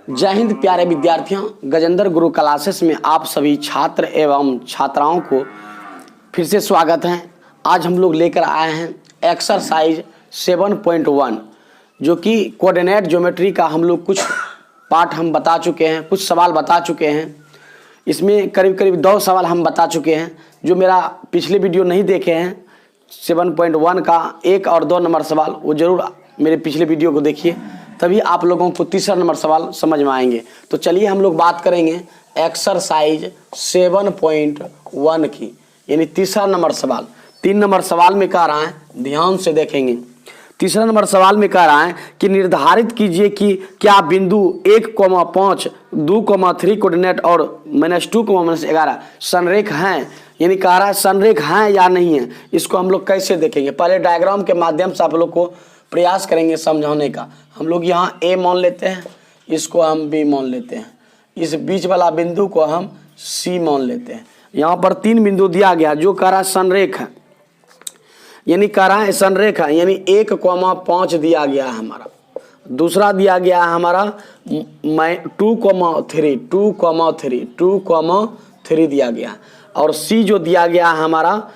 जय हिंद प्यारे विद्यार्थियों, गजेंद्र गुरु क्लासेस में आप सभी छात्र एवं छात्राओं को फिर से स्वागत है। आज हम लोग लेकर आए हैं एक्सरसाइज 7.1 जो कि कोऑर्डिनेट ज्योमेट्री का हम लोग कुछ पार्ट हम बता चुके हैं, कुछ सवाल बता चुके हैं। इसमें करीब करीब 2 सवाल हम बता चुके हैं। जो मेरा पिछले वीडियो नहीं देखे हैं 7.1 का 1 और 2 नंबर सवाल, वो ज़रूर मेरे पिछले वीडियो को देखिए, तभी आप लोगों को तीसरा नंबर सवाल समझ में आएंगे। तो चलिए हम लोग बात करेंगे एक्सरसाइज 7.1 की, यानी तीसरा नंबर सवाल। 3 नंबर सवाल में कह रहा है, ध्यान से देखेंगे। तीसरा नंबर सवाल में कह रहा है कि निर्धारित कीजिए कि क्या बिंदु 1,5, 2,3 कोऑर्डिनेट और -2, -11 संरेख हैं। यानी कह रहा है संरेख हैं या नहीं है। इसको हम लोग कैसे देखेंगे, पहले डायग्राम के माध्यम से आप लोग को प्रयास करेंगे समझाने का। हम लोग यहाँ ए मान लेते हैं, इसको हम बी मान लेते हैं, इस बीच वाला बिंदु को हम सी मान लेते हैं। यहाँ पर 3 बिंदु दिया गया जो कह रहा है संरेख है, यानी कह रहा है संरेख है, यानी 1,5 दिया गया है हमारा। दूसरा दिया गया है हमारा 2,3 दिया गया, और सी जो दिया गया है हमारा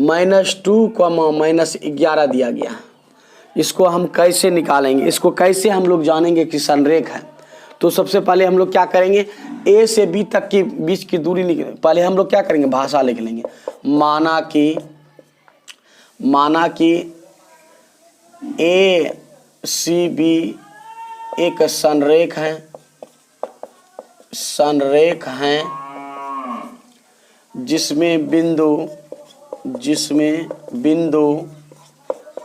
-2, -11 दिया गया है। इसको हम कैसे निकालेंगे, इसको कैसे हम लोग जानेंगे कि संरेख है। तो सबसे पहले हम लोग क्या करेंगे, ए से बी तक की बीच की दूरी निकले। पहले हम लोग क्या करेंगे, भाषा लिख लेंगे। माना कि ए सी बी एक संरेख है जिसमें बिंदु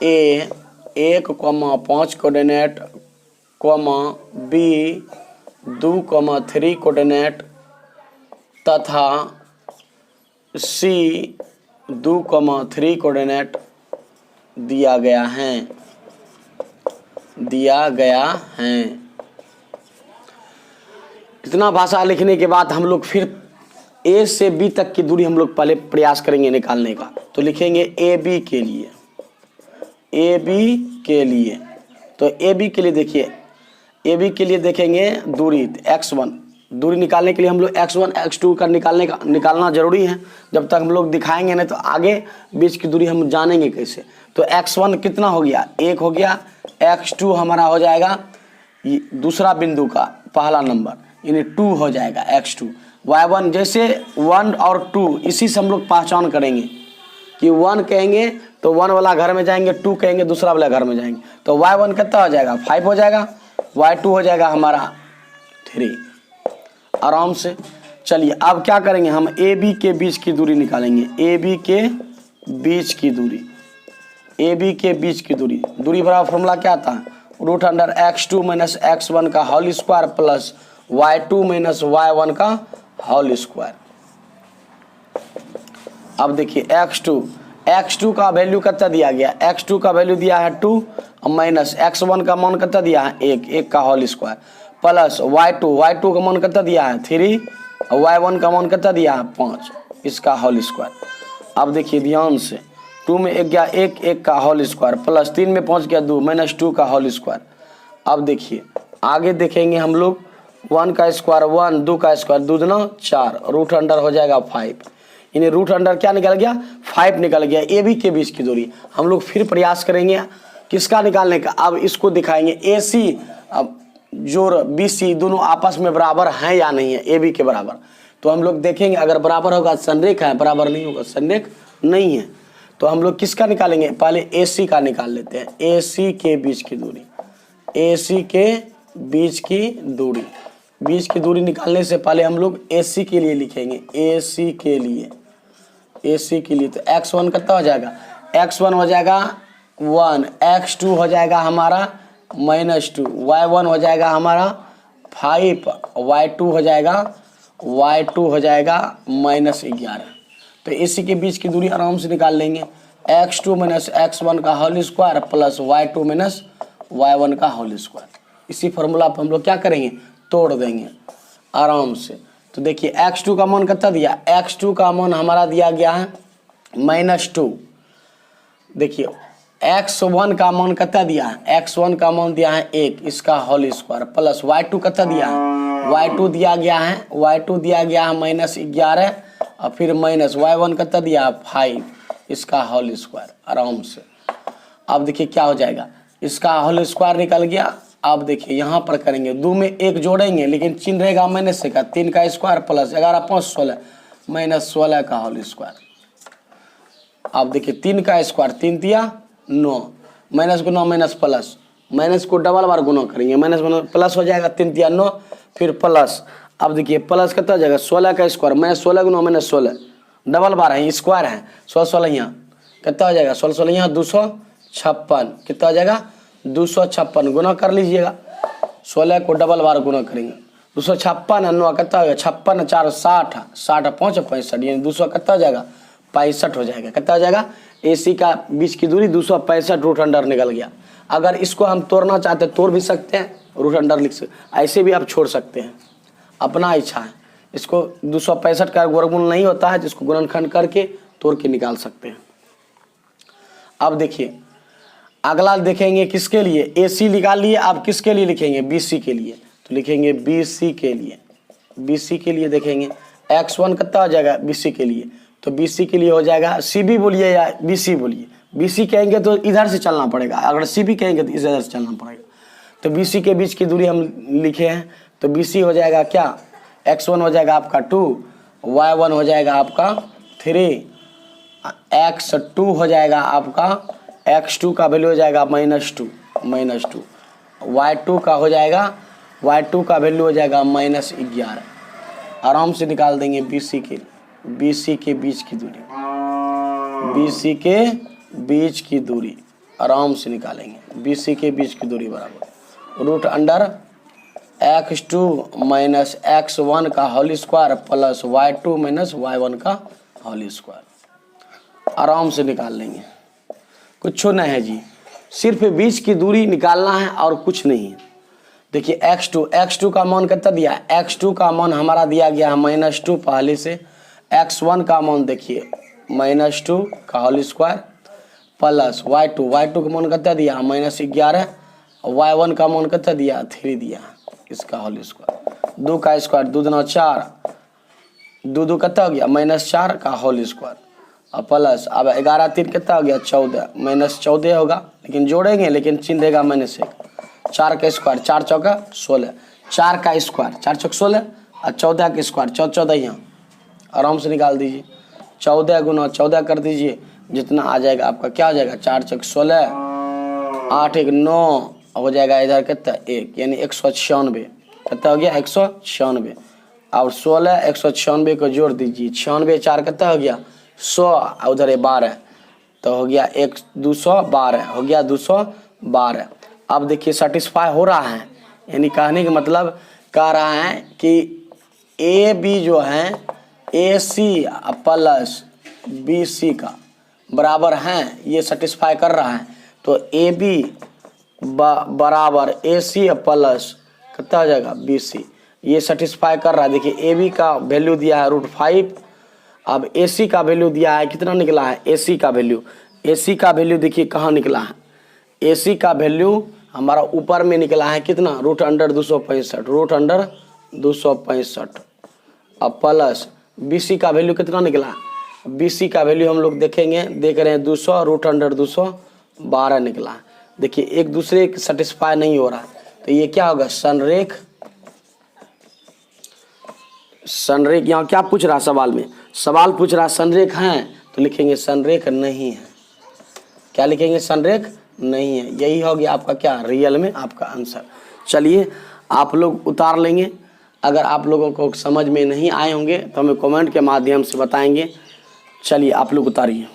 ए 1,5 कोऑर्डिनेट, बी 2,3 कोऑर्डिनेट तथा सी 2,3 कोऑर्डिनेट दिया गया है। इतना भाषा लिखने के बाद हम लोग फिर ए से बी तक की दूरी हम लोग पहले प्रयास करेंगे निकालने का। तो लिखेंगे ए बी के लिए, तो ए बी के लिए देखिए, ए बी के लिए देखेंगे दूरी x1। दूरी निकालने के लिए हम लोग x1 x2 का निकालना जरूरी है। जब तक हम लोग दिखाएंगे नहीं तो आगे बीच की दूरी हम जानेंगे कैसे। तो x1 कितना हो गया, 1 हो गया। x2 हमारा हो जाएगा दूसरा बिंदु का पहला नंबर, यानी 2 हो जाएगा x2। y1 जैसे 1 और 2 इसी से हम लोग पहचान करेंगे कि 1 कहेंगे तो 1 वाला घर में जाएंगे, 2 कहेंगे दूसरा वाला घर में जाएंगे। तो y1 कितना हो जाएगा, 5 हो जाएगा, y2 हो जाएगा हमारा 3। आराम से चलिए अब क्या करेंगे, हम ए बी के बीच की दूरी निकालेंगे। ए बी के बीच की दूरी बराबर फॉर्मूला क्या था, √x2 - x1 का whole square plus y2 - y1 का होल स्क्वायर। अब देखिए x2 का वैल्यू कितना दिया गया, x2 का वैल्यू दिया है 2 माइनस x1 का मान कितना दिया है 1 का होल स्क्वायर प्लस y2 का मान कितना दिया है 3 और y1 का मान कितना दिया है 5, इसका होल स्क्वायर। अब देखिए ध्यान से, 2 में 1 गया 1 का होल स्क्वायर प्लस 3 में 5 गया 2 -2 का होल स्क्वायर। अब देखिए आगे देखेंगे हम लोग 1 का स्क्वायर 1, 2 का स्क्वायर 2 दूना 4, रूट अंडर हो जाएगा 5, यानी रूट अंडर क्या निकल गया 5 निकल गया। ए बी के बीच की दूरी हम लोग फिर प्रयास करेंगे किसका निकालने का। अब इसको दिखाएंगे ए सी अब जोड़ बी सी दोनों आपस में बराबर हैं या नहीं है, ए बी के बराबर। तो हम लोग देखेंगे अगर बराबर होगा संरेख है, बराबर नहीं होगा संरेख नहीं है। तो हम लोग किसका निकालेंगे, पहले ए सी का निकाल लेते हैं। ए सी के बीच की दूरी निकालने से पहले हम लोग ए सी के लिए लिखेंगे। ए सी के लिए तो x1 कितना हो जाएगा, x1 हो जाएगा 1, x2 हो जाएगा हमारा -2, y1 हो जाएगा हमारा 5, y2 हो जाएगा -11। तो इसी के बीच की दूरी आराम से निकाल लेंगे। x2 - x1 का whole square plus y2 - y1 का होल स्क्वायर। इसी फार्मूला पर हम लोग क्या करेंगे, तोड़ देंगे आराम से। तो देखिए x2 का मान कितना दिया, x2 का मान हमारा दिया गया है -2। देखिए x1 का मान कितना दिया है, x1 का मान दिया है 1, इसका होल स्क्वायर प्लस y2 कितना दिया है, y2 दिया गया है, y2 दिया गया है -11 और फिर माइनस y1 कितना दिया है 5, इसका होल स्क्वायर आराम से। अब देखिए क्या हो जाएगा, इसका होल स्क्वायर निकल गया। अब देखिए यहाँ पर करेंगे 2 में 1 जोड़ेंगे लेकिन चिन्ह रहेगा माइनस से का, 3 का स्क्वायर प्लस 11 5 16 -16 का होल स्क्वायर। अब देखिए 3 का स्क्वायर 3 दिया 9, माइनस को 9 माइनस प्लस, माइनस को डबल बार गुना करेंगे, माइनस प्लस हो जाएगा 3 दिया 9 फिर प्लस। अब देखिए प्लस कितना हो जाएगा 16 का स्क्वायर -16 गुना -16 डबल बार है स्क्वायर है 16 यहाँ कितना हो जाएगा 16 यहाँ 256 कितना हो जाएगा 256 गुना कर लीजिएगा, 16 को डबल बार गुना करेंगे 256 9 कितना हो गया 56 4 60 60 5 65 यानी 200 कितना हो जाएगा 65 हो जाएगा। कितना हो जाएगा AC का बीच की दूरी 265 रूट अंडर निकल गया। अगर इसको हम तोड़ना चाहते हैं तोड़ भी सकते हैं, रूट अंडर लिख सकते, ऐसे भी आप छोड़ सकते हैं, अपना इच्छा है। इसको 265 का वर्गमूल नहीं होता है जिसको गुणनखंड करके तोड़ के निकाल सकते हैं। अब देखिए अगला देखेंगे किसके लिए, AC निकाल लिए, आप किसके लिए लिखेंगे BC के लिए, तो लिखेंगे BC के लिए, BC के लिए देखेंगे x1 कितना हो जाएगा BC के लिए, तो BC के लिए हो जाएगा CB बोलिए या BC बोलिए, BC कहेंगे तो इधर से चलना पड़ेगा, अगर CB कहेंगे तो इधर से चलना पड़ेगा। तो BC के बीच की दूरी हम लिखे हैं, तो BC हो जाएगा क्या, x1 हो जाएगा आपका 2, y1 हो जाएगा आपका 3, x2 हो जाएगा आपका, x2 का वैल्यू हो जाएगा -2, y2 का हो जाएगा, y2 का वैल्यू हो जाएगा -11। आराम से निकाल देंगे BC के बीच की दूरी, BC के बीच की दूरी आराम से निकालेंगे। BC के बीच की दूरी बराबर root under x2 minus x1 का whole square plus y2 minus y1 का होल स्क्वायर। आराम से निकाल लेंगे, कुछ नहीं है जी, सिर्फ बीच की दूरी निकालना है और कुछ नहीं है। देखिए x2 का मान कितना दिया, x2 का मान हमारा दिया गया है -2 पहले से, x1 का मान देखिए -2 का होल स्क्वायर प्लस y2 का मान कितना दिया -11, y1 का मान कितना दिया 3 दिया, इसका होल स्क्वायर, 2 का स्क्वायर 2 दूना 4, 2 कितना हो गया -4 का होल स्क्वायर और प्लस। अब 11 3 कितना हो गया 14, -14 होगा लेकिन जोड़ेंगे लेकिन चिन्ह देगा -1, 4 का स्क्वायर 4 चौका 16, 4 का स्क्वायर 4 चौक 16 और 14 का स्क्वायर 14 यहाँ आराम से निकाल दीजिए, 14 गुना 14 कर दीजिए, जितना आ जाएगा आपका क्या हो जाएगा 4 चौक 16, 8 1 9 हो जाएगा इधर कितना 1 यानी 196, कितना हो गया 196 और 16 196 को जोड़ दीजिए, 96 4 कितना हो गया 100 उधर है 12 तो हो गया 212 हो गया 212। अब देखिए सेटिस्फाई हो रहा है, यानी कहने का मतलब कह रहा है कि AB जो है AC प्लस BC का बराबर हैं, ये सेटिस्फाई कर रहा है। तो AB बराबर AC प्लस कितना हो जाएगा BC, ये सेटिस्फाई कर रहा है। देखिए AB का वैल्यू दिया है √5, अब AC का वैल्यू दिया है कितना निकला है, AC का वैल्यू देखिए कहाँ निकला है, AC का वैल्यू हमारा ऊपर में निकला है कितना √265 अब प्लस BC का वैल्यू कितना निकला है, BC का वैल्यू हम लोग देखेंगे, देख रहे हैं 200 √212 निकला है। देखिए एक दूसरे सेटिस्फाई नहीं हो रहा है, तो ये क्या होगा संरेख यहाँ क्या पूछ रहा है सवाल पूछ रहा है संरेख हैं, तो लिखेंगे संरेख नहीं है। क्या लिखेंगे संरेख नहीं है, यही हो गया आपका क्या रियल में आपका आंसर। चलिए आप लोग उतार लेंगे, अगर आप लोगों को समझ में नहीं आए होंगे तो हमें कमेंट के माध्यम से बताएंगे। चलिए आप लोग उतारिए।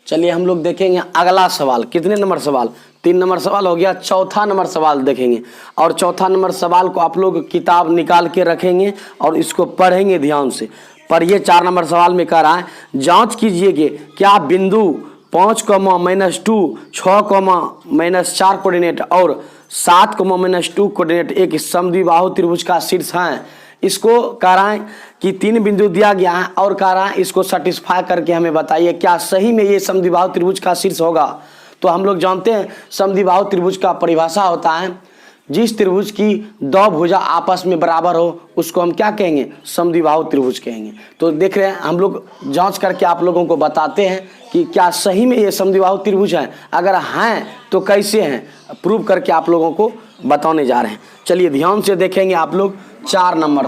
चलिए हम लोग देखेंगे अगला सवाल, कितने नंबर सवाल 3 नंबर सवाल हो गया, चौथा नंबर सवाल देखेंगे। और चौथा नंबर सवाल को आप लोग किताब निकाल के रखेंगे और इसको पढ़ेंगे ध्यान से। पर ये 4 नंबर सवाल में कह रहा है जांच कीजिए कि क्या बिंदु 5, -2, 6, -4 कोऑर्डिनेट और 7, -2 कोऑर्डिनेट एक समद्विबाहु त्रिभुज का शीर्ष है। इसको कह रहा है कि 3 बिंदु दिया गया है और कह रहा है इसको सेटिस्फाई करके हमें बताइए क्या सही में ये समद्विबाहु त्रिभुज का शीर्ष होगा। तो हम लोग जानते हैं समद्विबाहु त्रिभुज का परिभाषा होता है जिस त्रिभुज की 2 भुजा आपस में बराबर हो उसको हम क्या कहेंगे, समद्विबाहु त्रिभुज कहेंगे। तो देख रहे हैं हम लोग जांच करके आप लोगों को बताते हैं कि क्या सही में ये समद्विबाहु त्रिभुज हैं, अगर हैं तो कैसे हैं, प्रूव करके आप लोगों को बताने जा रहे हैं। चलिए ध्यान से देखेंगे आप लोग 4 नंबर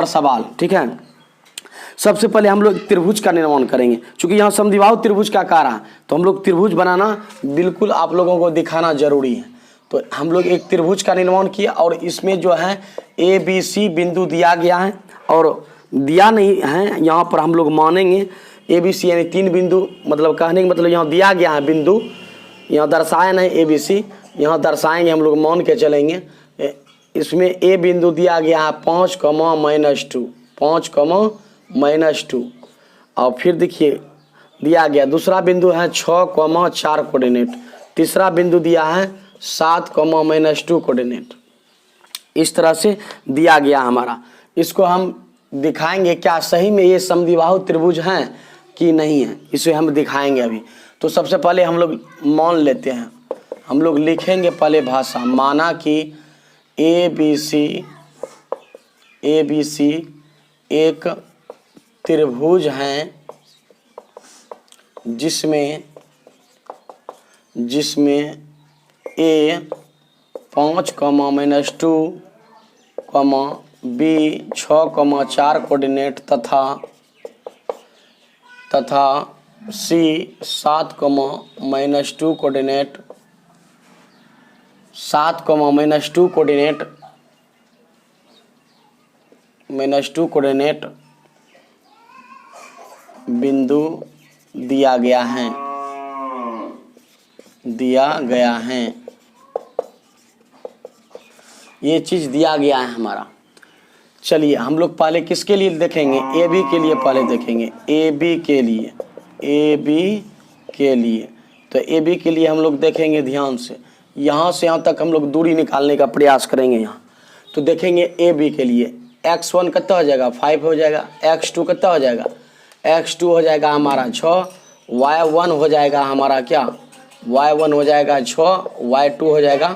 सवाल, ठीक है। सबसे पहले हम लोग त्रिभुज का निर्माण करेंगे, क्योंकि यहाँ समद्विबाहु त्रिभुज का कार्य है तो हम लोग त्रिभुज बनाना बिल्कुल आप लोगों को दिखाना जरूरी है। तो हम लोग एक त्रिभुज का निर्माण किया और इसमें जो है ABC बिंदु दिया गया है और दिया नहीं है, यहाँ पर हम लोग मानेंगे ABC यानी 3 बिंदु, मतलब कहने का मतलब यहाँ दिया गया है बिंदु, यहाँ दर्शाया नहीं ABC, यहाँ दर्शाएंगे हम लोग, मान के चलेंगे। इसमें A बिंदु दिया गया है 5, -2, 5, -2 और फिर देखिए दिया गया दूसरा बिंदु है 6, 4 कोऑर्डिनेट, तीसरा बिंदु दिया है 7, -2 कोऑर्डिनेट। इस तरह से दिया गया हमारा। इसको हम दिखाएंगे क्या सही में ये समद्विबाहु त्रिभुज हैं कि नहीं है, इसे हम दिखाएंगे अभी। तो सबसे पहले हम लोग मान लेते हैं, हम लोग लिखेंगे पहले भाषा, माना कि ABC एक त्रिभुज हैं जिसमें A 5, -2, B 6, 4 कोऑर्डिनेट तथा C 7, -2 कोऑर्डिनेट, 7, -2 कोऑर्डिनेट बिंदु दिया गया है, ये चीज़ दिया गया है हमारा। चलिए हम लोग पहले किसके लिए देखेंगे, AB के लिए पहले देखेंगे, AB के लिए। तो AB के लिए हम लोग देखेंगे ध्यान से, यहाँ से यहाँ तक हम लोग दूरी निकालने का प्रयास करेंगे। यहाँ तो देखेंगे AB के लिए x1 कितना हो जाएगा, 5 हो जाएगा, x2 कितना हो जाएगा, x2 हो जाएगा हमारा 6, y1 हो जाएगा हमारा क्या, y1 हो जाएगा 6, y2 हो जाएगा,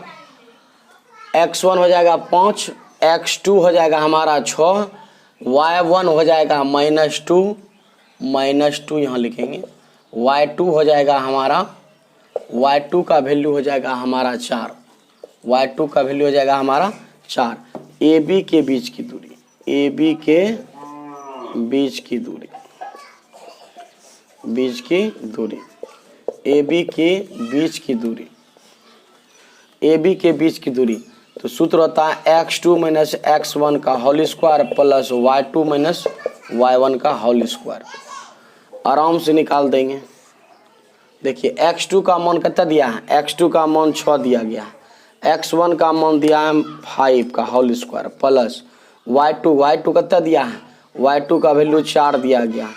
x1 हो जाएगा 5, x2 हो जाएगा हमारा 6, y1 हो जाएगा -2 यहाँ लिखेंगे, y2 हो जाएगा हमारा, y2 का वैल्यू हो जाएगा हमारा 4, y2 का वैल्यू हो जाएगा हमारा 4। AB के बीच की दूरी, AB के बीच की दूरी, AB के बीच की दूरी, तो सूत्र होता है x2 - x1 का whole square plus y2 - y1 का होल स्क्वायर। आराम से निकाल देंगे। देखिए x2 का मान कितना दिया है, x2 का मान 6 दिया गया है, x1 का मान दिया है 5 का होल स्क्वायर प्लस y2 कितना दिया है, y2 का वैल्यू 4 दिया गया,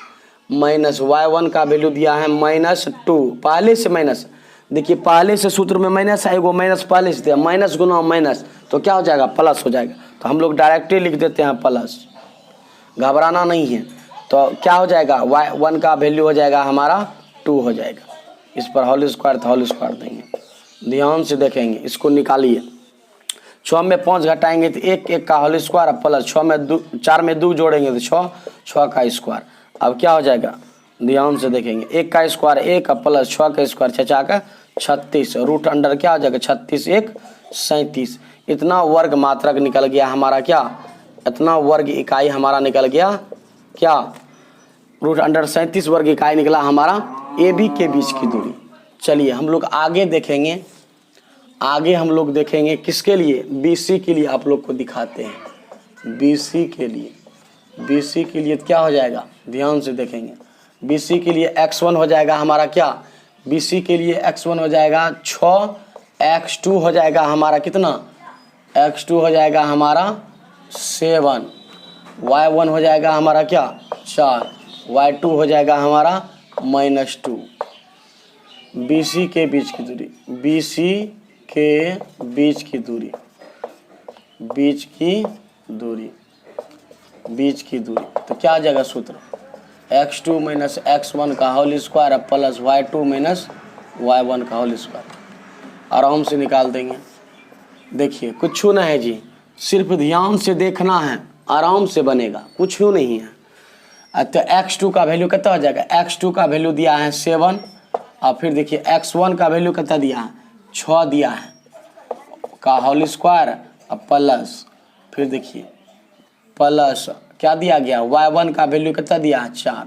माइनस y1 का वैल्यू दिया है -2, पहले से माइनस, देखिए पहले से सूत्र में माइनस है, वो माइनस पहले से दिया, माइनस गुना माइनस तो क्या हो जाएगा, प्लस हो जाएगा। तो हम लोग डायरेक्टली लिख देते हैं प्लस, घबराना नहीं है। तो क्या हो जाएगा, y1 का वैल्यू हो जाएगा हमारा 2 हो जाएगा, इस पर होल स्क्वायर था, होल स्क्वायर देंगे। ध्यान से देखेंगे, इसको निकालिए, 6 में 5 घटाएंगे तो 1 का होल स्क्वायर प्लस 4 में 2 जोड़ेंगे तो 6 का स्क्वायर। अब क्या हो जाएगा, ध्यान से देखेंगे, 1 का स्क्वायर 1 प्लस 6 का स्क्वायर 6 का 36, रूट अंडर क्या हो जाएगा 36 1 37। इतना वर्ग मात्रक निकल गया हमारा, क्या इतना वर्ग इकाई हमारा निकल गया, क्या रूट अंडर 37 वर्ग इकाई निकला हमारा AB के बीच की दूरी। चलिए हम लोग आगे देखेंगे, हम लोग देखेंगे किसके लिए, BC के लिए आप लोग को दिखाते हैं। BC के लिए क्या हो जाएगा, ध्यान से देखेंगे, BC के लिए x1 हो जाएगा हमारा क्या, BC के लिए x1 हो जाएगा 6, x2 हो जाएगा हमारा कितना, x2 हो जाएगा हमारा 7, y1 हो जाएगा हमारा क्या 4, y2 हो जाएगा हमारा -2। BC के बीच की दूरी, बीच की दूरी। तो क्या आ जाएगा सूत्र, x2 माइनस x1 का whole square plus y2 minus y1 का होल स्क्वायर। आराम से निकाल देंगे। देखिए कुछ ना है जी, सिर्फ ध्यान से देखना है, आराम से बनेगा, कुछ नहीं है। तो x2 का वैल्यू कितना हो जाएगा, x2 का वैल्यू दिया है 7 और फिर देखिए x1 का वैल्यू कितना दिया है 6 दिया है का होल स्क्वायर और प्लस फिर देखिए प्लस क्या दिया गया, y1 का वैल्यू कितना दिया है 4,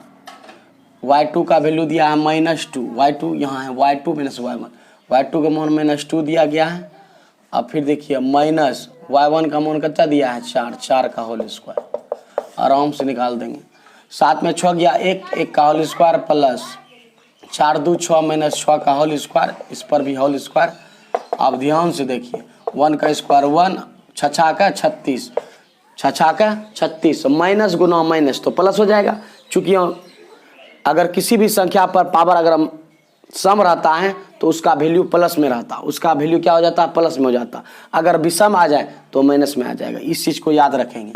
y2 का वैल्यू दिया है -2, y2 यहाँ है y2 माइनस y1, y2 का मान -2 दिया गया है और फिर देखिए माइनस y1 का मान कितना दिया है 4, 4 का होल स्क्वायर। आराम से निकाल देंगे। 7 में 6 गया 1 का होल स्क्वायर प्लस 4 2 6 माइनस 6 का होल स्क्वायर, इस पर भी होल स्क्वायर। अब ध्यान से देखिए 1 का स्क्वायर 1, 6 का 36, 6 का 36 माइनस गुना माइनस तो प्लस हो जाएगा। चूँकि अगर किसी भी संख्या पर पावर अगर सम रहता है तो उसका वैल्यू प्लस में रहता, उसका वैल्यू क्या हो जाता है प्लस में हो जाता। अगर विषम आ जाए तो माइनस में आ जाएगा, इस चीज़ को याद रखेंगे।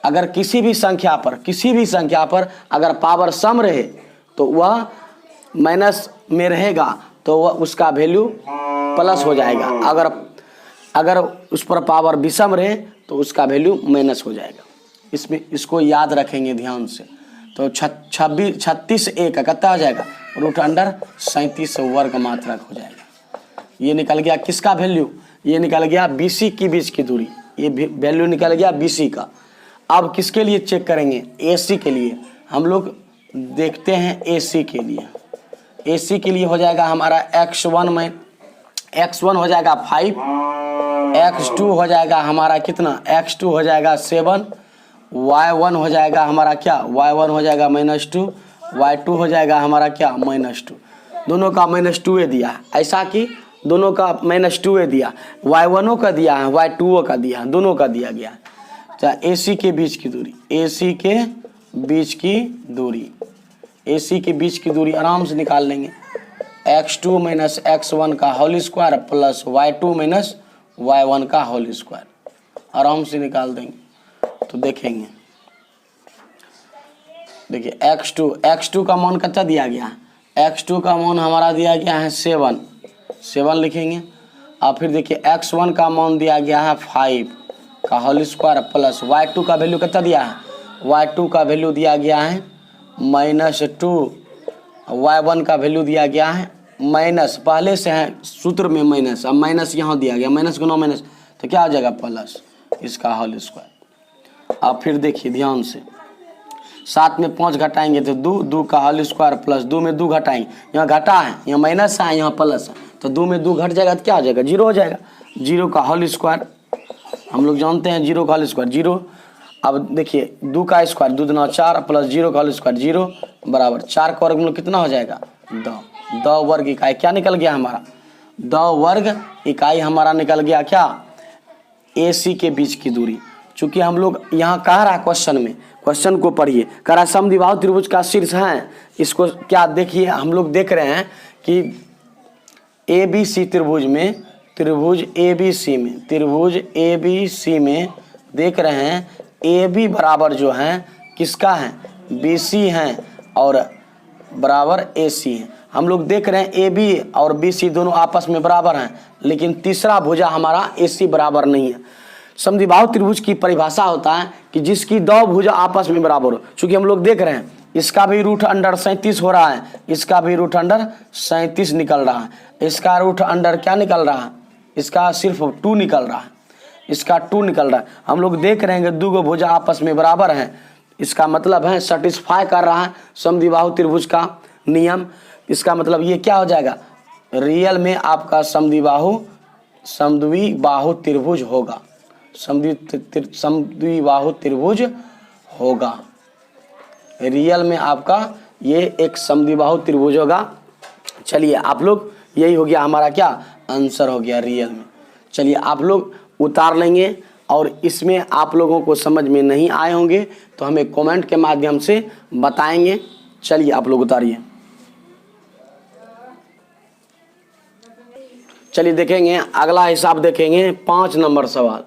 अगर किसी भी संख्या पर अगर पावर सम रहे तो वह माइनस में रहेगा, तो वह उसका वैल्यू प्लस हो जाएगा। अगर उस पर पावर विषम रहे तो उसका वैल्यू माइनस हो जाएगा। इसमें इसको याद रखेंगे ध्यान से। तो 36 1 का कितना हो जाएगा, √37 वर्ग मात्रक हो जाएगा। ये निकल गया किसका वैल्यू, ये निकल गया BC की बीच की दूरी, ये वैल्यू निकल गया BC का। अब किसके लिए चेक करेंगे, AC के लिए। हम लोग देखते हैं AC के लिए। AC के लिए हो जाएगा हमारा x1 हो जाएगा 5, x2 हो जाएगा हमारा कितना, x2 हो जाएगा 7, y1 हो जाएगा हमारा क्या, y1 हो जाएगा -2, y2 हो जाएगा हमारा क्या -2। दोनों का -2 दिया है, ऐसा कि दोनों का -2 दिया, y1 का दिया है, y2 का दिया है, दोनों का दिया गया है। चाहे AC के बीच की दूरी, AC के बीच की दूरी, AC के बीच की दूरी आराम से निकाल लेंगे। x2 माइनस x1 का whole square plus y2 minus y1 का होल स्क्वायर, आराम से निकाल देंगे। तो देखेंगे, देखिए x2 का मान कितना दिया गया है, x2 का मान हमारा दिया गया है 7 लिखेंगे। और फिर देखिए x1 का मान दिया गया है 5 का होल स्क्वायर प्लस y2 का वैल्यू कितना दिया है, y2 का वैल्यू दिया गया है -2, y1 का वैल्यू दिया गया है माइनस, पहले से है सूत्र में माइनस, अब माइनस यहाँ दिया गया, माइनस गुना माइनस तो क्या हो जाएगा प्लस इसका होल स्क्वायर। अब फिर देखिए ध्यान से, 7 में 5 घटाएंगे तो 2 का होल स्क्वायर प्लस 2 में 2 घटाएंगे, यहाँ घटा है, यहाँ माइनस है, यहाँ प्लस है, तो 2 में 2 घट जाएगा तो क्या हो जाएगा 0 हो जाएगा। 0 का होल स्क्वायर हम लोग जानते हैं, 0 का होल स्क्वायर 0। अब देखिए 2 का स्क्वायर 2 दूना 4 प्लस 0 का होल स्क्वायर 0 बराबर 4 का वर्ग कितना हो जाएगा 10 वर्ग इकाई क्या निकल गया हमारा, 10 वर्ग इकाई हमारा निकल गया क्या, AC के बीच की दूरी। चूंकि हम लोग यहाँ कह रहा है क्वेश्चन को पढ़िए, कह रहा समद्विबाहु त्रिभुज का शीर्ष है। इसको क्या देखिए, हम लोग देख रहे हैं कि ABC त्रिभुज ABC में देख रहे हैं AB बराबर जो है किसका है, BC है और बराबर AC है। हम लोग देख रहे हैं AB और BC दोनों आपस में बराबर हैं, लेकिन तीसरा भुजा हमारा AC बराबर नहीं है। समद्विबाहु त्रिभुज की परिभाषा होता है कि जिसकी दो भुजा आपस में बराबर हो। चूंकि हम लोग देख रहे हैं इसका भी √37 हो रहा है, इसका भी √37 निकल रहा है, इसका √अंडर क्या निकल रहा है, इसका सिर्फ 2 निकल रहा है, इसका 2 निकल रहा है। हम लोग देख रहे हैं कि 2 भुजा आपस में बराबर हैं, इसका मतलब है सेटिस्फाई कर रहा है समद्विबाहु त्रिभुज का नियम। इसका मतलब ये क्या हो जाएगा, रियल में आपका समद्विबाहु त्रिभुज होगा, समद्विबाहु त्रिभुज होगा, रियल में आपका ये एक समद्विबाहु त्रिभुज होगा। चलिए आप लोग, यही हो गया हमारा क्या आंसर हो गया रियल में। चलिए आप लोग उतार लेंगे, और इसमें आप लोगों को समझ में नहीं आए होंगे तो हमें कमेंट के माध्यम से बताएंगे। चलिए आप लोग उतारिए। चलिए देखेंगे अगला हिसाब, देखेंगे 5 नंबर सवाल।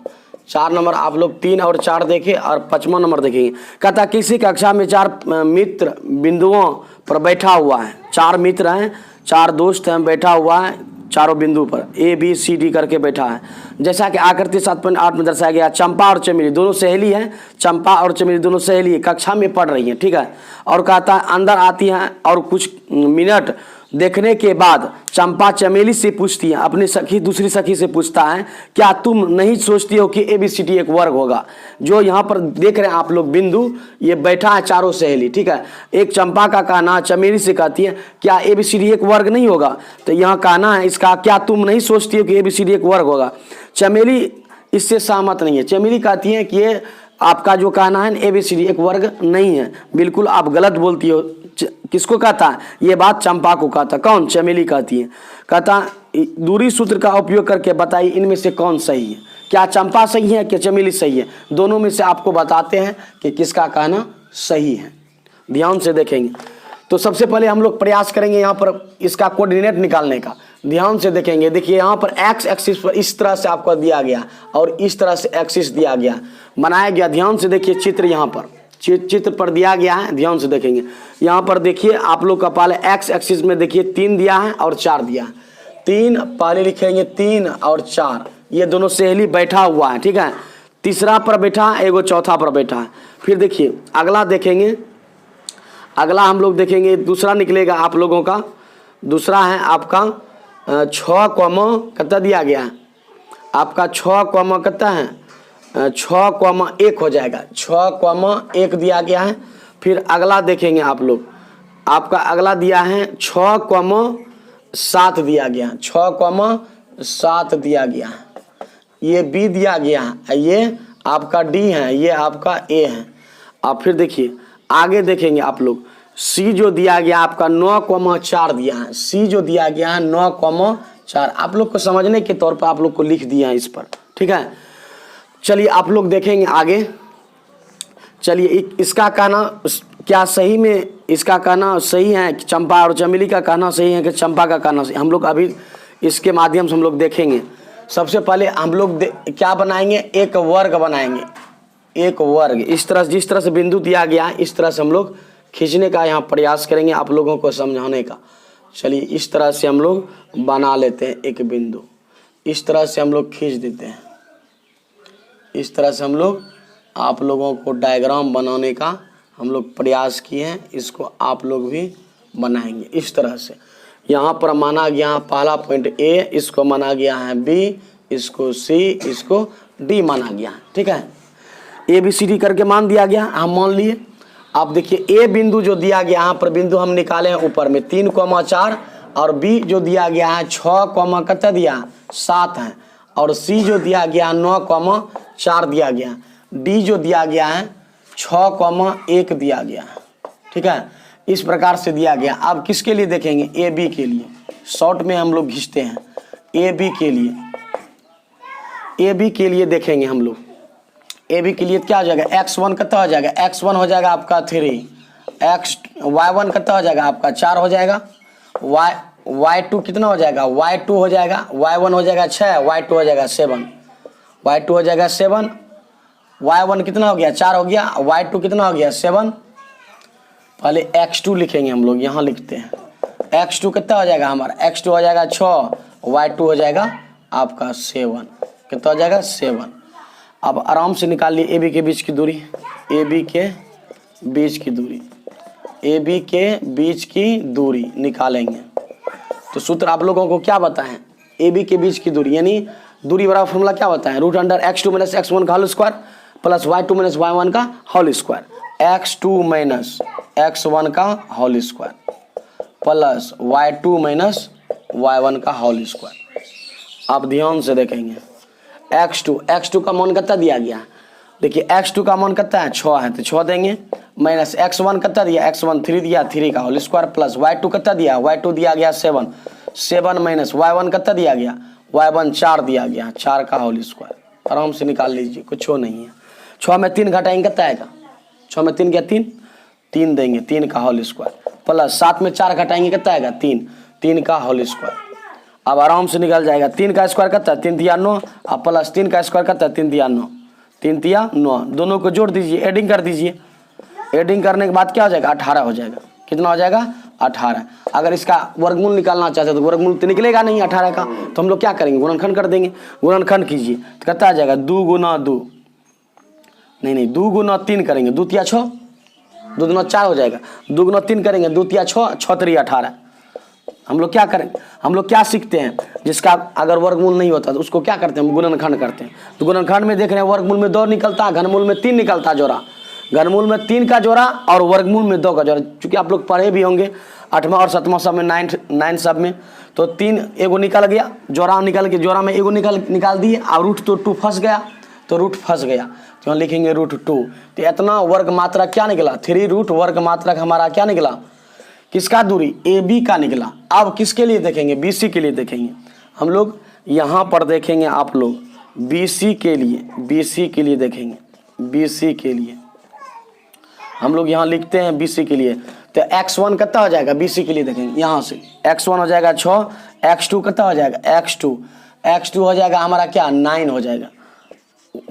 4 नंबर आप लोग 3 और 4 देखें और 5वां नंबर देखेंगे। कहता किसी कक्षा में 4 मित्र बिंदुओं पर बैठा हुआ है। 4 मित्र हैं, 4 दोस्त हैं, बैठा हुआ है चारों बिंदु पर ABCD करके बैठा है। जैसा कि आकृति 7.8 में दर्शाया गया, चंपा और चमेली दोनों सहेली हैं। चंपा और चमेली दोनों सहेली कक्षा में पढ़ रही हैं, ठीक है। और कहता है अंदर आती हैं और कुछ मिनट देखने के बाद चंपा चमेली से पूछती है, अपनी सखी दूसरी सखी से पूछता है, क्या तुम नहीं सोचती हो कि ABCD एक वर्ग होगा? जो यहाँ पर देख रहे हैं आप लोग बिंदु, ये बैठा है चारों सहेली, ठीक है। एक चंपा का कहना चमेली से कहती है, क्या ABCD एक वर्ग नहीं होगा? तो यहाँ कहना है इसका, क्या तुम नहीं सोचती हो कि ABCD एक वर्ग होगा? चमेली इससे सहमत नहीं है। चमेली कहती है कि ये आपका जो कहना है ABCD एक वर्ग नहीं है, बिल्कुल आप गलत बोलती हो। किसको कहता है? ये बात चंपा को कहता। कौन? चमेली कहती है। कहता दूरी सूत्र का उपयोग करके बताइए इनमें से कौन सही है। क्या चंपा सही है कि चमेली सही है? दोनों में से आपको बताते हैं कि किसका कहना सही है। ध्यान से देखेंगे। तो सबसे पहले हम लोग प्रयास करेंगे यहाँ पर इसका कोऑर्डिनेट निकालने का। ध्यान से देखेंगे। देखिए यहाँ पर एक्स एक्सिस पर इस तरह से आपको दिया गया और इस तरह से एक्सिस दिया गया, बनाया गया। ध्यान से देखिए चित्र यहाँ पर चित्र पर दिया गया है। ध्यान से देखेंगे। यहाँ पर देखिए आप लोग का पहले एक्स एक्सिस में देखिए 3 दिया है और 4 दिया है। 3 पहले लिखेंगे 3 और 4, ये दोनों सहेली बैठा हुआ है, ठीक है। तीसरा पर बैठा है, एगो चौथा पर बैठा है। फिर देखिए अगला देखेंगे। अगला हम लोग देखेंगे दूसरा निकलेगा आप लोगों का। दूसरा है आपका 6 कितना दिया गया है आपका 6 कितना है 6,1 हो जाएगा। 6,1 दिया गया है। फिर अगला देखेंगे आप लोग, आपका अगला दिया है 6,7 दिया गया है। 6,7 दिया गया है। ये B दिया गया है, ये आपका D है, ये आपका A है। अब फिर देखिए आगे देखेंगे आप लोग, C जो दिया गया आपका 9,4 दिया है। C जो दिया गया है 9,4, आप लोग को समझने के तौर पर आप लोग को लिख दिया है इस पर, ठीक है। चलिए आप लोग देखेंगे आगे। चलिए इसका कहना क्या सही में, इसका कहना सही है कि चंपा और चमेली का कहना सही है कि चंपा का कहना सही? हम लोग अभी इसके माध्यम से हम लोग देखेंगे। सबसे पहले हम लोग क्या बनाएंगे, एक वर्ग बनाएंगे। एक वर्ग इस तरह, जिस तरह से बिंदु दिया गया है इस तरह से हम लोग खींचने का यहाँ प्रयास करेंगे आप लोगों को समझाने का। चलिए इस तरह से हम लोग बना लेते हैं एक बिंदु। इस तरह से हम लोग खींच देते हैं। इस तरह से हम लोग आप लोगों को डायग्राम बनाने का हम लोग प्रयास किए हैं, इसको आप लोग भी बनाएंगे इस तरह से। यहाँ पर माना गया पहला पॉइंट A, इसको माना गया है B, इसको C, इसको D माना गया है, ठीक है। ABCD करके मान दिया गया, हम मान लिए। अब देखिए A बिंदु जो दिया गया, यहाँ पर बिंदु हम निकाले हैं ऊपर में 3,4 और B जो दिया गया है 6, कितना दिया 7 है और C जो दिया गया 9,4 दिया गया। D जो दिया गया है 6,1 दिया गया, ठीक है। इस प्रकार से दिया गया। अब किसके लिए देखेंगे, AB के लिए। शॉर्ट में हम लोग खींचते हैं AB के लिए। AB के लिए देखेंगे हम लोग। AB के लिए क्या हो जाएगा, x1 कितना हो जाएगा, x1 हो जाएगा आपका 3, y1 कितना हो जाएगा आपका 4 हो जाएगा, y2 कितना हो जाएगा, y2 हो जाएगा, y1 हो जाएगा 6, y2 हो जाएगा 7, y2 हो जाएगा 7, y1 कितना हो गया 4 हो गया, y2 कितना हो गया 7। पहले x2 लिखेंगे हम लोग, यहाँ लिखते हैं। x2 कितना हो जाएगा हमारा, x2 हो जाएगा 6, y2 हो जाएगा आपका 7, कितना हो जाएगा 7। अब आराम से निकाल लिए AB के बीच की दूरी, AB के बीच की दूरी, AB के बीच की दूरी निकालेंगे। तो सूत्र आप लोगों को क्या बताएं, AB के बीच की दूरी यानी दूरी बराबर फॉर्मूला क्या बताएं, √x2 - x1 का whole square plus y2 - y1 का होल स्क्वायर, x2 - x1 का whole square plus y2 - y1 का होल स्क्वायर। अब ध्यान से देखेंगे x2 का मान कितना दिया गया, देखिए x2 का मान कितना है 6 है तो 6 देंगे, माइनस x1 कितना दिया, x1 3 दिया, 3 का होल स्क्वायर प्लस y2 कितना दिया, y2 दिया गया 7 माइनस y1 कितना दिया गया, y1 4 दिया गया, 4 का होल स्क्वायर। आराम से निकाल लीजिए, कुछ नहीं है। 6 में 3 घटाएंगे कितना आएगा, 6 में 3 गया 3 देंगे, 3 का होल स्क्वायर प्लस 7 में 4 घटाएंगे कितना आएगा 3 का होल स्क्वायर। अब आराम से निकल जाएगा। 3 का स्क्वायर करता है 3 तिया 9, अब प्लस 3 का स्क्वायर करता है 3 तिया 9, 3 तिया 9, दोनों को जोड़ दीजिए, एडिंग कर दीजिए। एडिंग करने के बाद क्या हो जाएगा 18 हो जाएगा। कितना हो जाएगा 18। अगर इसका वर्गमूल निकालना चाहते हैं तो वर्गमूल तो निकलेगा नहीं 18 का, तो हम लोग क्या करेंगे गुणनखंड कर देंगे। गुणनखंड कीजिए तो कितना आ जाएगा 2 गुना 2, नहीं 2 गुना 3 करेंगे 2 तिया 6, 2 गुना 4 हो जाएगा, 2 गुना 3 करेंगे 2 तिया 6, 6 3 18। हम लोग क्या करें, हम लोग क्या सीखते हैं, जिसका अगर वर्गमूल नहीं होता तो उसको क्या करते हैं, हम गुणनखंड करते हैं। तो गुणनखंड में देख रहे हैं वर्गमूल में 2 निकलता है, घनमूल में 3 निकलता है जोड़ा, घनमूल में 3 का जोड़ा और वर्गमूल में 2 का जोड़ा। चूंकि आप लोग पढ़े भी होंगे 8वां और 7वां सब में, 9 सब में, तो 3 एगो निकल गया, जोड़ा निकल के जोड़ा में एगो निकाल दिए और रूट तो 2 फंस गया, तो रूट फंस गया तो यहाँ लिखेंगे √2। तो इतना वर्ग मात्रा क्या निकला, 3 रूट वर्ग मात्रा हमारा क्या निकला, किसका दूरी AB का निकला। अब किसके लिए देखेंगे, BC के लिए देखेंगे हम लोग। यहाँ पर देखेंगे आप लोग BC के लिए, BC के लिए देखेंगे, BC के लिए हम लोग यहाँ लिखते हैं BC के लिए। तो x1 कितना हो जाएगा BC के लिए देखेंगे, यहाँ से x1 हो जाएगा 6, x2 कितना हो जाएगा x2 हो जाएगा हमारा क्या 9 हो जाएगा।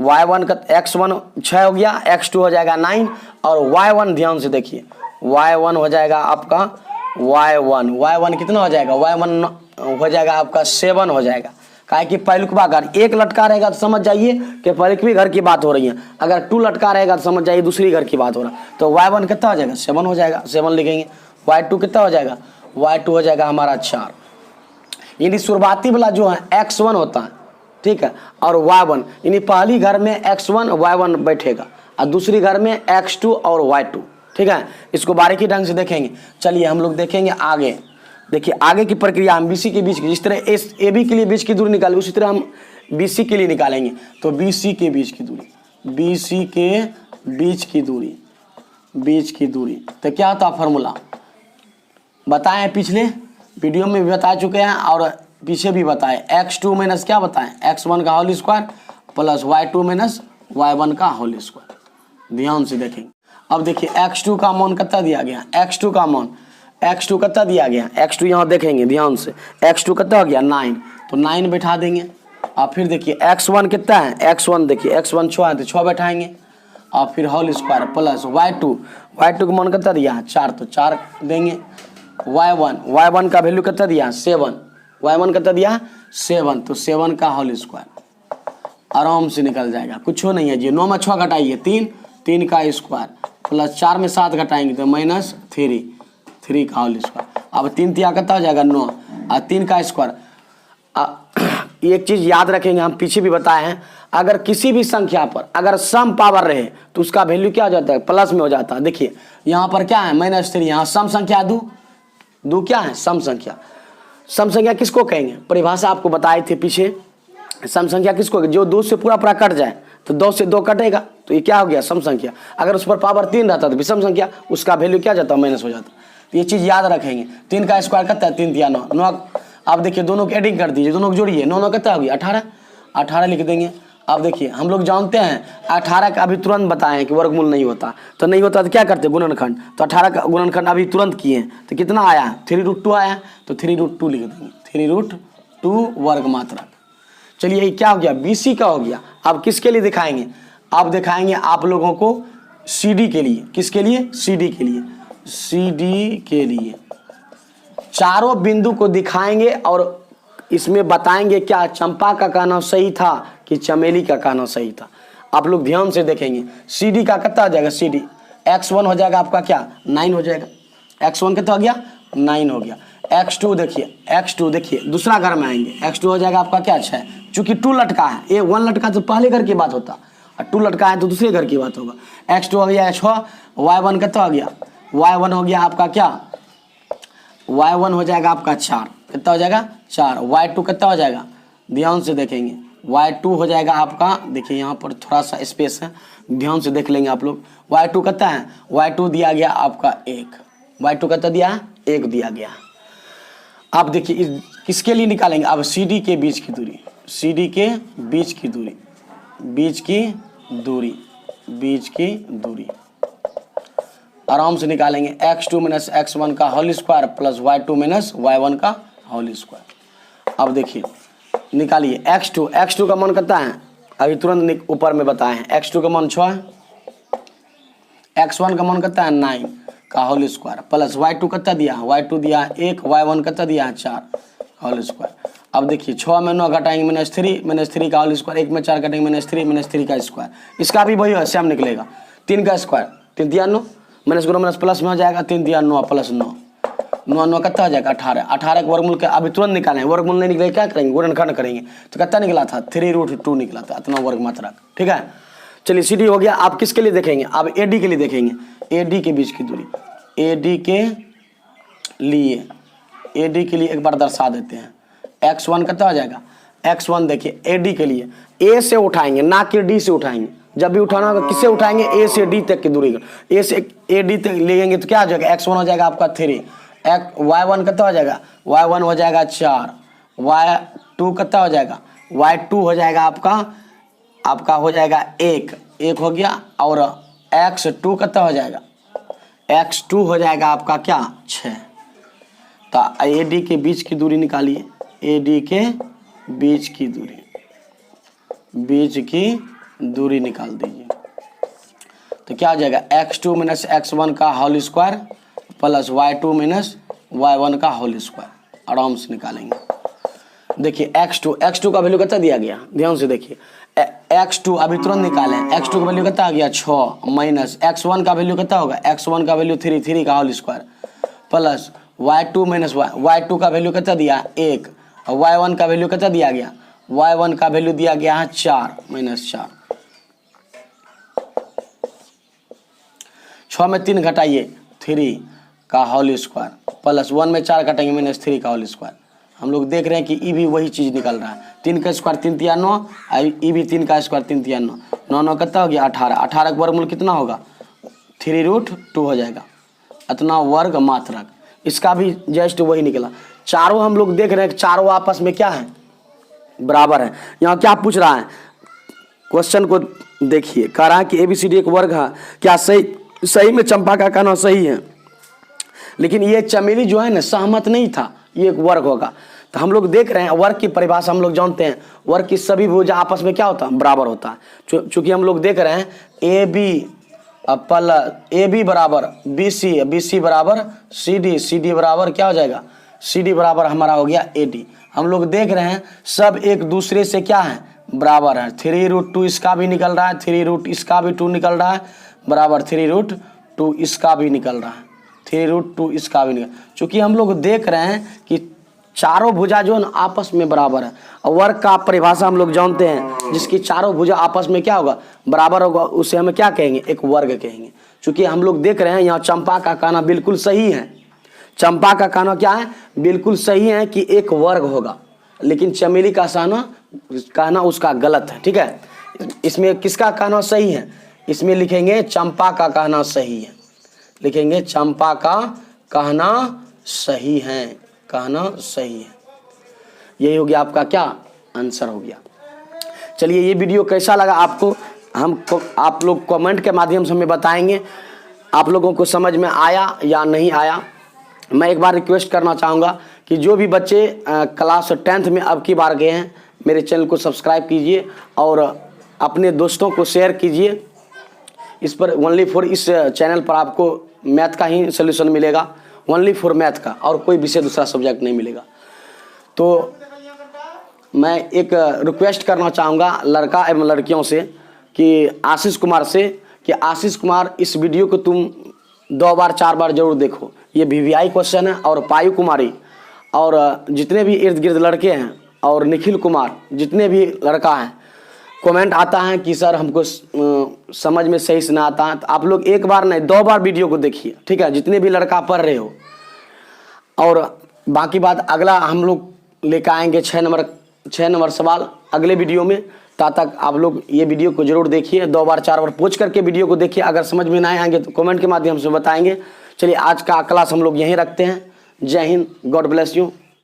y1 का x1 6 हो गया, x2 हो जाएगा 9 और y1 ध्यान से देखिए, y1 हो जाएगा आपका y1 कितना हो जाएगा, y1 हो जाएगा आपका 7 हो जाएगा। काहे कि पहलुकवा घर एक लटका रहेगा तो समझ जाइए कि पहलुकवी घर की बात हो रही है, अगर 2 लटका रहेगा तो समझ जाइए दूसरी घर की बात हो रहा है। तो y1 कितना हो जाएगा 7 हो जाएगा, 7 लिखेंगे। y2 कितना हो जाएगा, y2 हो जाएगा हमारा 4। यानी शुरुआती वाला जो है x1 होता है, ठीक है, और y1 यानी पहली घर में x1 y1 बैठेगा और दूसरी घर में x2 और y2, ठीक है। इसको बारीकी ढंग से देखेंगे। चलिए हम लोग देखेंगे आगे। देखिए आगे की प्रक्रिया हम BC के बीच की, जिस तरह AB के लिए बीच की दूरी निकाले उसी तरह हम BC के लिए निकालेंगे। तो BC के बीच की दूरी, BC के बीच की दूरी तो क्या होता है फॉर्मूला, बताएं पिछले वीडियो में भी बता चुके हैं और पीछे भी बताए। x2 माइनस क्या बताएं, x1 का whole square plus y2 minus y1 का होल स्क्वायर। ध्यान से देखेंगे। अब देखिए x2 का मान कितना दिया गया, x2 का मान x2 कितना दिया गया, x2 यहाँ देखेंगे ध्यान से, x2 कितना हो गया 9, तो 9 बैठा देंगे। और फिर देखिए x1 कितना है, x1 देखिए x1 6 है तो 6 बैठाएंगे और फिर होल स्क्वायर प्लस y2 का मान कितना दिया है 4, तो 4 देंगे। y1 का वैल्यू कितना दिया 7, y1 कितना दिया 7, तो 7 का होल स्क्वायर आराम से निकल जाएगा, कुछ नहीं है जी। 9 में 6 घटाइए 3 का स्क्वायर प्लस 4 में 7 घटाएंगे तो -3 का होल स्क्वायर। अब 3 तिया कितना हो जाएगा 9 और 3 का स्क्वायर। एक चीज़ याद रखेंगे, हम पीछे भी बताए हैं, अगर किसी भी संख्या पर अगर सम पावर रहे तो उसका वैल्यू क्या हो जाता है प्लस में हो जाता है। देखिए यहाँ पर क्या है -3, यहाँ सम संख्या दो क्या है सम संख्या। सम संख्या किसको कहेंगे, परिभाषा आपको बताए थे पीछे। सम संख्या किसको, जो 2 से पूरा कट जाए, तो 2 से 2 कटेगा तो ये क्या हो गया सम संख्या। अगर उस पर पावर 3 रहता तो विषम संख्या, उसका वैल्यू क्या जाता माइनस हो जाता। तो ये चीज़ याद रखेंगे। 3 का स्क्वायर कितना है 3 तिया 9। अब देखिए दोनों की एडिंग कर दीजिए, दोनों को जोड़िए, 9 कितना होगी 18 लिख देंगे। अब देखिए हम लोग जानते हैं 18 का अभी तुरंत बताएं कि वर्गमूल नहीं होता, तो नहीं होता तो क्या करते गुणनखंड। तो 18 का गुणनखंड अभी तुरंत किए तो कितना आया 3√2 आया, तो 3√2 लिख देंगे, 3√2 वर्ग मात्रा। चलिए ये क्या हो गया BC का हो गया। अब किसके लिए दिखाएंगे, अब दिखाएंगे आप लोगों को CD के लिए। किसके लिए, CD के लिए चारों बिंदु को दिखाएंगे और इसमें बताएंगे क्या चंपा का कहना सही था कि चमेली का कहना सही था। आप लोग ध्यान से देखेंगे। CD का कितना हो जाएगा, CD x1 हो जाएगा आपका क्या 9 हो जाएगा, x1 कितना हो गया 9 हो गया। x2 देखिए दूसरा घर में आएंगे, x2 हो जाएगा आपका क्या 6, चूंकि 2 लटका है, ये 1 लटका तो पहले घर की बात होता और 2 लटका है तो दूसरे घर की बात होगा। x2 हो गया 6, y1 कितना हो गया, y1 हो गया आपका क्या, y1 हो जाएगा आपका 4, कितना हो जाएगा 4। y2 कितना हो जाएगा, ध्यान से देखेंगे, y2 हो जाएगा आपका, देखिए यहाँ पर थोड़ा सा स्पेस है, ध्यान से देख लेंगे आप लोग। y2 कितना है, y2 दिया गया आपका 1, y2 कितना दिया है 1 दिया गया। अब देखिए किसके लिए निकालेंगे, अब CD के बीच की दूरी, CD के बीच की दूरी आराम से निकालेंगे। x2 माइनस x1 का whole square plus y2 minus y1 का होल स्क्वायर। अब देखिए निकालिए x2 का मान कितना है, अभी तुरंत ऊपर में बताए हैं। x2 का मान 6 है, x1 का मान कितना है 9 का होल स्क्वायर प्लस y2 कितना दिया है, y2 दिया है 1, y1 कितना दिया है 4 होल स्क्वायर। अब देखिए 6 में 9 घटाएंगे -3 का होल स्क्वायर, 1 में 4 घटाएंगे -3 का स्क्वायर, इसका भी वही सेम निकलेगा 3 का स्क्वायर 3 तिया 9 माइनस गुना माइनस प्लस में हो जाएगा 3 तिया 9 प्लस 9 9 कितना हो जाएगा 18 के वर्गमूल के अभी तुरंत निकालें, वर्गमूल नहीं निकले क्या करेंगे गुणनखंड करेंगे, तो कितना निकला था 3√2 निकला था, इतना वर्ग मात्रक। ठीक है चलिए CD हो गया। आप किसके लिए देखेंगे, अब AD के लिए देखेंगे, AD के बीच की दूरी, AD के लिए एक बार दर्शा देते हैं। x1 कितना हो जाएगा, x1 देखिए AD के लिए A से उठाएंगे ना कि D से उठाएंगे, जब भी उठाना होगा किससे उठाएंगे A से D तक की दूरी, A से AD तक लेंगे तो क्या हो जाएगा x1 हो जाएगा आपका 3, y1 कितना हो जाएगा, y1 हो जाएगा 4, y2 कितना हो जाएगा, y2 हो जाएगा आपका हो जाएगा 1 हो गया, और x2 कितना हो जाएगा, x2 हो जाएगा आपका क्या 6। तो AD के बीच की दूरी निकालिए, AD के बीच की दूरी निकाल दीजिए, तो क्या हो जाएगा x2 माइनस x1 का whole square plus y2 minus y1 का होल स्क्वायर, आराम से निकालेंगे। देखिए x2 का वैल्यू कितना दिया गया, ध्यान से देखिए x2 अभी तुरंत निकालें, x2 का वैल्यू कितना आ गया 6 माइनस x1 का वैल्यू कितना होगा, x1 का वैल्यू 3 का whole square plus y2 minus y2 का वैल्यू कितना दिया 1, और y1 का वैल्यू कितना दिया गया, y1 का वैल्यू दिया गया है 4 माइनस 4, 6 में 3 घटाइए 3 का होल स्क्वायर प्लस 1 में 4 घटाएंगे -3 का होल स्क्वायर। हम लोग देख रहे हैं कि ई भी वही चीज़ निकल रहा है, 3 का स्क्वायर 3 तिया 9, ई भी 3 का स्क्वायर 3 तिया 9, 9 कितना हो गया 18, 18 का वर्गमूल कितना होगा 3√2 हो जाएगा, इतना वर्ग मात्रक, इसका भी जस्ट वही निकला। चारों हम लोग देख रहे हैं चारों आपस में क्या है बराबर है। यहाँ क्या पूछ रहा है, क्वेश्चन को देखिए, कह रहा है कि ABCD एक वर्ग है, क्या सही में चंपा का कहना सही है, लेकिन ये चमेली जो है ना सहमत नहीं था ये एक वर्ग होगा। तो हम लोग देख रहे हैं वर्ग की परिभाषा हम लोग जानते हैं, वर्ग की सभी भुजा आपस में क्या होता है बराबर होता है। चूंकि हम लोग देख रहे हैं AB बराबर BC बराबर CD बराबर क्या हो जाएगा, CD बराबर हमारा हो गया AD। हम लोग देख रहे हैं सब एक दूसरे से क्या है बराबर है, 3√2 इसका भी निकल रहा है, 3 इसका भी 2 निकल रहा है बराबर 3√2 इसका भी निकल रहा है, 3√2 इसका भी निकल। चूंकि हम लोग देख रहे हैं कि चारों भुजा जो है आपस में बराबर है, और वर्ग का परिभाषा हम लोग जानते हैं, जिसकी चारों भुजा आपस में क्या होगा बराबर होगा, उसे हम क्या कहेंगे एक वर्ग कहेंगे। चूंकि हम लोग देख रहे हैं यहाँ चंपा का कहना बिल्कुल सही है, चंपा का कहना क्या है बिल्कुल सही है कि एक वर्ग होगा, लेकिन चमेली का कहना उसका गलत है। ठीक है, इसमें किसका कहना सही है, इसमें लिखेंगे चंपा का कहना सही है, लिखेंगे चंपा का कहना सही है, कहना सही है। यही हो गया आपका क्या आंसर हो गया। चलिए ये वीडियो कैसा लगा आपको, आप लोग कमेंट के माध्यम से हमें बताएंगे आप लोगों को समझ में आया या नहीं आया। मैं एक बार रिक्वेस्ट करना चाहूँगा कि जो भी बच्चे क्लास 10th में अब की बार गए हैं मेरे चैनल को सब्सक्राइब कीजिए और अपने दोस्तों को शेयर कीजिए। इस पर ओनली फॉर इस चैनल पर आपको मैथ का ही सोल्यूशन मिलेगा, ओनली फॉर मैथ का, और कोई विषय दूसरा सब्जेक्ट नहीं मिलेगा। तो मैं एक रिक्वेस्ट करना चाहूँगा लड़का एवं लड़कियों से कि आशीष कुमार से कि आशीष कुमार इस वीडियो को तुम 2 बार 4 बार जरूर देखो। ये VVI क्वेश्चन है, और पायु कुमारी और जितने भी इर्द गिर्द लड़के हैं और निखिल कुमार जितने भी लड़का हैं, कमेंट आता है कि सर हमको समझ में सही से ना आता है, तो आप लोग एक बार नहीं 2 बार वीडियो को देखिए। ठीक है, जितने भी लड़का पढ़ रहे हो, और बाकी बात अगला हम लोग लेकर आएंगे 6 नंबर सवाल अगले वीडियो में। तब तक आप लोग ये वीडियो को जरूर देखिए, 2 बार 4 बार पूछ करके वीडियो को देखिए। अगर समझ में ना आएंगे तो कमेंट के माध्यम से बताएंगे। चलिए आज का क्लास हम लोग यहीं रखते हैं। जय हिंद, गॉड ब्लेस यू।